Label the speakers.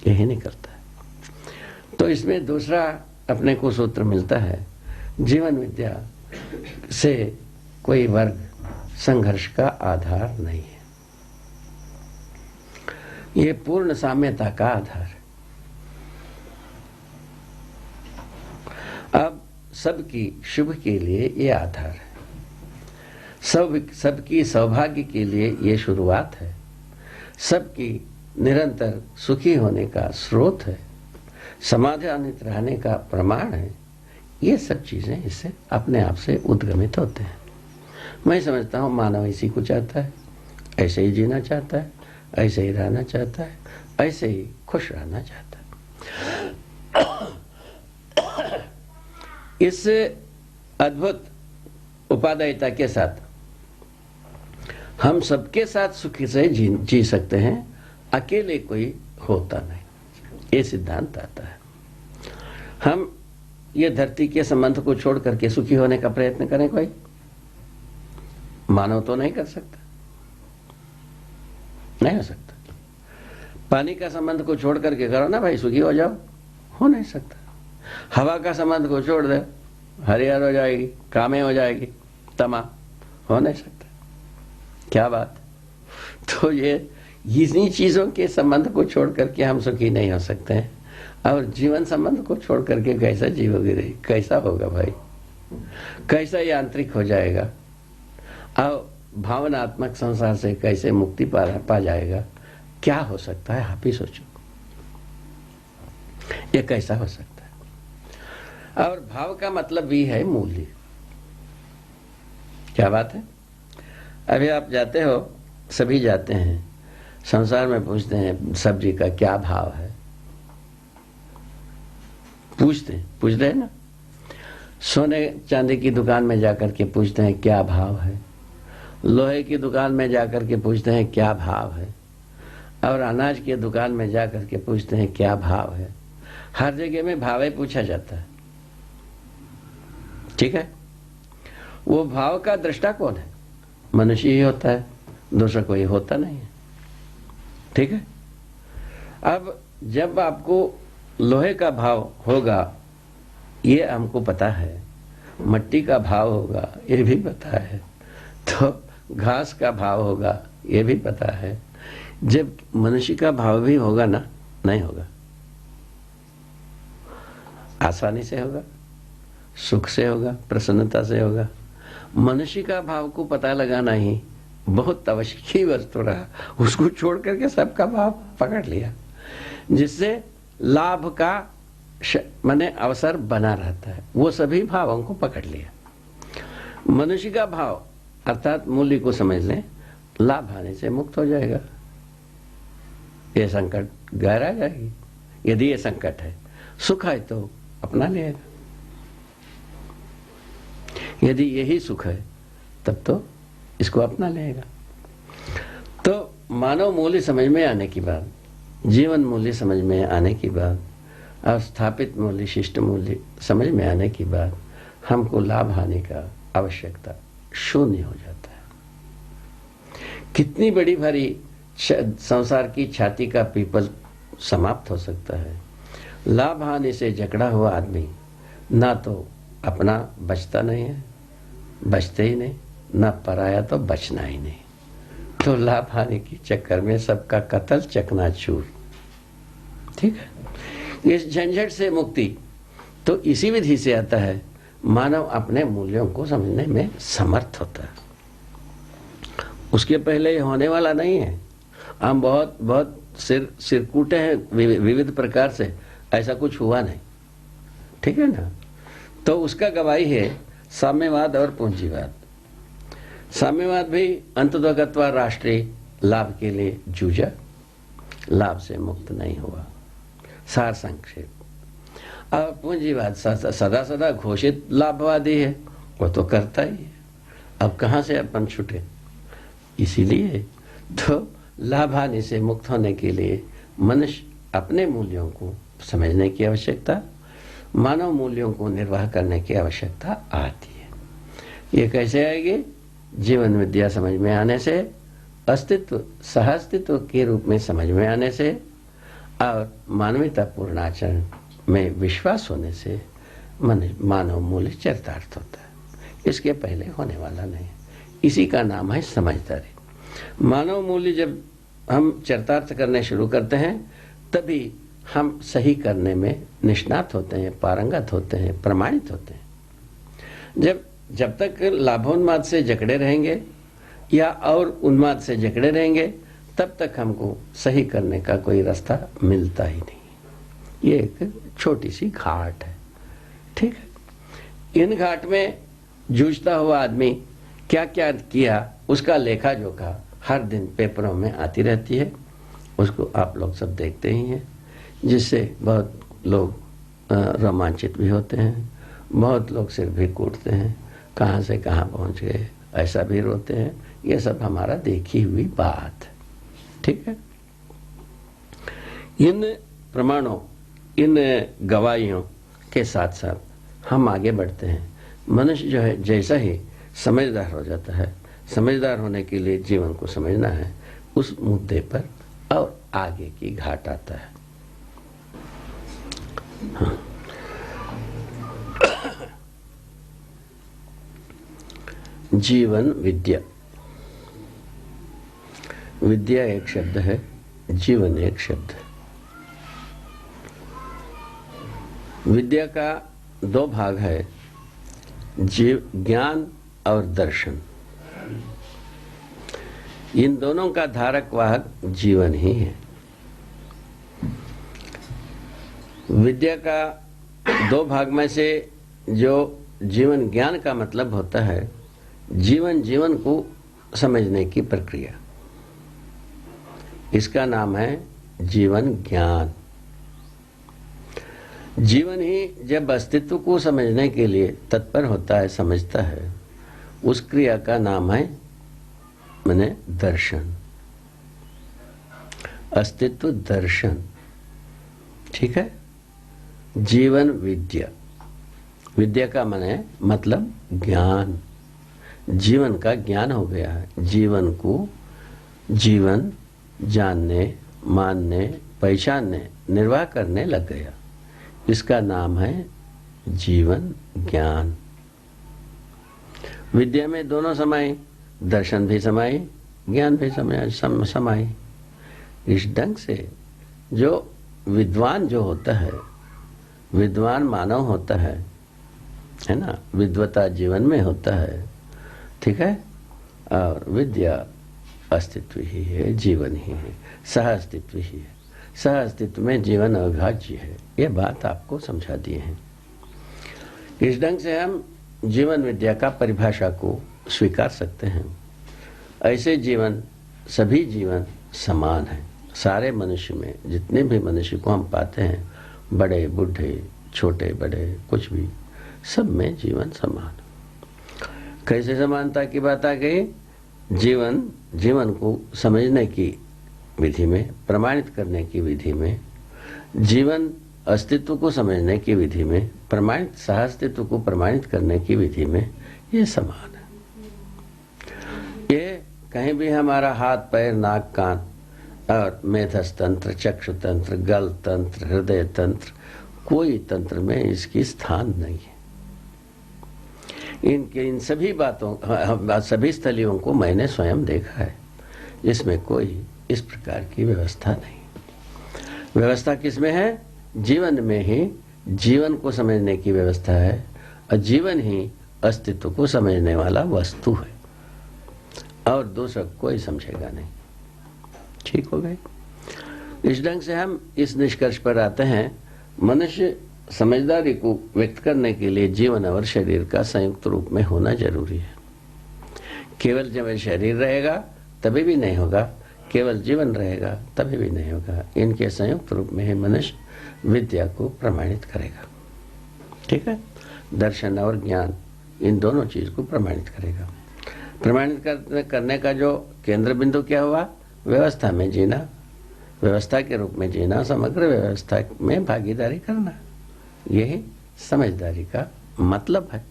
Speaker 1: यही नहीं करता है। तो इसमें दूसरा अपने को सूत्र मिलता है, जीवन विद्या से कोई वर्ग संघर्ष का आधार नहीं है, ये पूर्ण साम्यता का आधार है। अब सबकी शुभ के लिए ये आधार है, सबकी सौभाग्य के लिए ये शुरुआत है, सबकी निरंतर सुखी होने का स्रोत है, समाधानित रहने का प्रमाण है। ये सब चीजें इससे अपने आप से उद्गमित होते हैं। मैं समझता हूँ मानव इसी को चाहता है, ऐसे ही जीना चाहता है, ऐसे ही रहना चाहता है, ऐसे ही खुश रहना चाहता है। इस अद्भुत उपादेयता के साथ हम सबके साथ सुखी से जी सकते हैं, अकेले कोई होता नहीं, ये सिद्धांत आता है। हम ये धरती के संबंध को छोड़ करके सुखी होने का प्रयत्न करें, कोई मानव तो नहीं कर सकता, नहीं हो सकता। पानी का संबंध को छोड़ करके करो ना भाई सुखी हो जाओ, हो नहीं सकता। हवा का संबंध को छोड़ दे, हरियर हो जाएगी, कामे हो जाएगी, तमा, हो नहीं सकता। क्या बात। तो ये इन्हीं चीजों के संबंध को छोड़ करके हम सुखी नहीं हो सकते हैं, और जीवन संबंध को छोड़ करके कैसा जीवोगे रे, कैसा होगा भाई, कैसा यांत्रिक हो जाएगा, और भावनात्मक संसार से कैसे मुक्ति पा जाएगा। क्या हो सकता है, आप ही सोचो, ये कैसा हो सकता है। और भाव का मतलब भी है मूल्य। क्या बात है। अभी आप जाते हो, सभी जाते हैं, संसार में पूछते हैं सब्जी का क्या भाव है, पूछते हैं ना। सोने चांदी की दुकान में जाकर के पूछते हैं क्या भाव है, लोहे की दुकान में जाकर के पूछते हैं क्या भाव है, और अनाज की दुकान में जाकर के पूछते हैं क्या भाव है। हर जगह में भाव ही पूछा जाता है, ठीक है। वो भाव का दृष्टा कौन है, मनुष्य ही होता है, दूसरा कोई होता नहीं है, ठीक है। अब जब आपको लोहे का भाव होगा ये हमको पता है, मट्टी का भाव होगा ये भी पता है, तो घास का भाव होगा ये भी पता है। जब मनुष्य का भाव भी होगा ना, नहीं होगा, आसानी से होगा, सुख से होगा, प्रसन्नता से होगा। मनुष्य का भाव को पता लगाना ही बहुत आवश्यक ही वस्तु रहा, उसको छोड़ करके सबका भाव पकड़ लिया, जिससे लाभ का माने अवसर बना रहता है। वो सभी भावों को पकड़ लिया। मनुष्य का भाव अर्थात मूल्य को समझ लें, लाभ आने से मुक्त हो जाएगा, ये संकट गहरा जाएगी। यदि ये संकट है, सुख है तो अपना लेगा, यदि यही सुख है तब तो इसको अपना लेगा। तो मानव मूल्य समझ में आने की बात, जीवन मूल्य समझ में आने की बात, और स्थापित मूल्य, शिष्ट मूल्य समझ में आने की बात, हमको लाभ हानि का आवश्यकता शून्य हो जाता है। कितनी बड़ी भारी संसार की छाती का पीपल समाप्त हो सकता है। लाभ हानि से जकड़ा हुआ आदमी ना तो अपना बचता नहीं है, बचते ही नहीं, ना पराया तो बचना ही नहीं। तो लाभ हानि के चक्कर में सबका कत्ल चकनाचूर, ठीक है। इस झंझट से मुक्ति तो इसी विधि से आता है, मानव अपने मूल्यों को समझने में समर्थ होता है। उसके पहले ये होने वाला नहीं है। हम बहुत बहुत सिर कूटे हैं विविध प्रकार से, ऐसा कुछ हुआ नहीं, ठीक है ना। तो उसका गवाही है साम्यवाद और पूंजीवाद। साम्यवाद भी अंततोगत्वा राष्ट्रीय लाभ के लिए जूझा, लाभ से मुक्त नहीं हुआ, सार संक्षेप। और पूंजीवाद सदा सदा घोषित लाभवादी है, वो तो करता ही है। अब कहां से अपन छूटे। इसीलिए तो लाभ हानि से मुक्त होने के लिए मनुष्य अपने मूल्यों को समझने की आवश्यकता, मानव मूल्यों को निर्वाह करने की आवश्यकता आती है। ये कैसे आएगी? जीवन विद्या समझ में आने से, अस्तित्व सह अस्तित्व के रूप में समझ में आने से, और मानवतापूर्ण आचरण में विश्वास होने से मानव मूल्य चरितार्थ होता है, इसके पहले होने वाला नहीं। इसी का नाम है समझदारी। मानव मूल्य जब हम चरितार्थ करने शुरू करते हैं तभी हम सही करने में निष्णात होते हैं, पारंगत होते हैं, प्रमाणित होते हैं। जब तक लाभोन्माद से जकड़े रहेंगे या और उन्माद से जकड़े रहेंगे तब तक हमको सही करने का कोई रास्ता मिलता ही नहीं। ये एक छोटी सी घाट है, ठीक है। इन घाट में जूझता हुआ आदमी क्या क्या किया उसका लेखा जोखा हर दिन पेपरों में आती रहती है, उसको आप लोग सब देखते ही हैं, जिससे बहुत लोग रोमांचित भी होते हैं, बहुत लोग सिर भी कूटते हैं, कहाँ से कहाँ पहुँच गए, ऐसा भी रोते हैं। ये सब हमारा देखी हुई बात है, ठीक है। इन प्रमाणों, इन गवाहियों के साथ साथ हम आगे बढ़ते हैं। मनुष्य जो है जैसा ही समझदार हो जाता है, समझदार होने के लिए जीवन को समझना है, उस मुद्दे पर और आगे की घाट आता है। हाँ। जीवन विद्या, विद्या एक शब्द है, जीवन एक शब्द है। विद्या का दो भाग है, ज्ञान और दर्शन। इन दोनों का धारक वाहक जीवन ही है। विद्या का दो भाग में से जो जीवन ज्ञान का मतलब होता है, जीवन को समझने की प्रक्रिया, इसका नाम है जीवन ज्ञान। जीवन ही जब अस्तित्व को समझने के लिए तत्पर होता है, समझता है, उस क्रिया का नाम है माने दर्शन, अस्तित्व दर्शन, ठीक है। जीवन विद्या, विद्या का माने मतलब ज्ञान, जीवन का ज्ञान हो गया है। जीवन को जीवन जानने, मानने, पहचानने, निर्वाह करने लग गया, इसका नाम है जीवन ज्ञान। विद्या में दोनों समाये, दर्शन भी समाये, ज्ञान भी समाये। इस ढंग से जो विद्वान जो होता है, विद्वान मानव होता है ना, विद्वता जीवन में होता है, ठीक है। और विद्या अस्तित्व ही है, जीवन ही है, सह अस्तित्व ही है। सह अस्तित्व में जीवन अविभाज्य है, ये बात आपको समझा दी है। इस ढंग से हम जीवन विद्या का परिभाषा को स्वीकार सकते हैं। ऐसे जीवन, सभी जीवन समान है। सारे मनुष्य में जितने भी मनुष्य को हम पाते हैं, बड़े बूढ़े, छोटे बड़े, कुछ भी, सब में जीवन समान। कैसे समानता की बात आ गई? जीवन को समझने की विधि में, प्रमाणित करने की विधि में, जीवन अस्तित्व को समझने की विधि में, प्रमाणित सह अस्तित्व को प्रमाणित करने की विधि में ये समान है। ये कहीं भी हमारा हाथ, पैर, नाक, कान और मेधस तंत्र, चक्षु तंत्र, गल तंत्र, हृदय तंत्र, कोई तंत्र में इसकी स्थान नहीं है। इन सभी बातों, सभी स्थलियों को मैंने स्वयं देखा है, इसमें कोई इस प्रकार की व्यवस्था नहीं। व्यवस्था किसमें है? जीवन में ही जीवन को समझने की व्यवस्था है, और जीवन ही अस्तित्व को समझने वाला वस्तु है, और दूसरा कोई समझेगा नहीं। ठीक हो गए? इस ढंग से हम इस निष्कर्ष पर आते हैं, मनुष्य समझदारी को व्यक्त करने के लिए जीवन और शरीर का संयुक्त रूप में होना जरूरी है। केवल जब शरीर रहेगा तभी भी नहीं होगा, केवल जीवन रहेगा तभी भी नहीं होगा। इनके संयुक्त रूप में ही मनुष्य विद्या को प्रमाणित करेगा। ठीक है? दर्शन और ज्ञान इन दोनों चीज को प्रमाणित करेगा। प्रमाणित करने का जो केंद्र बिंदु क्या हुआ? व्यवस्था में जीना, व्यवस्था के रूप में जीना, समग्र व्यवस्था में भागीदारी करना, यही समझदारी का मतलब है।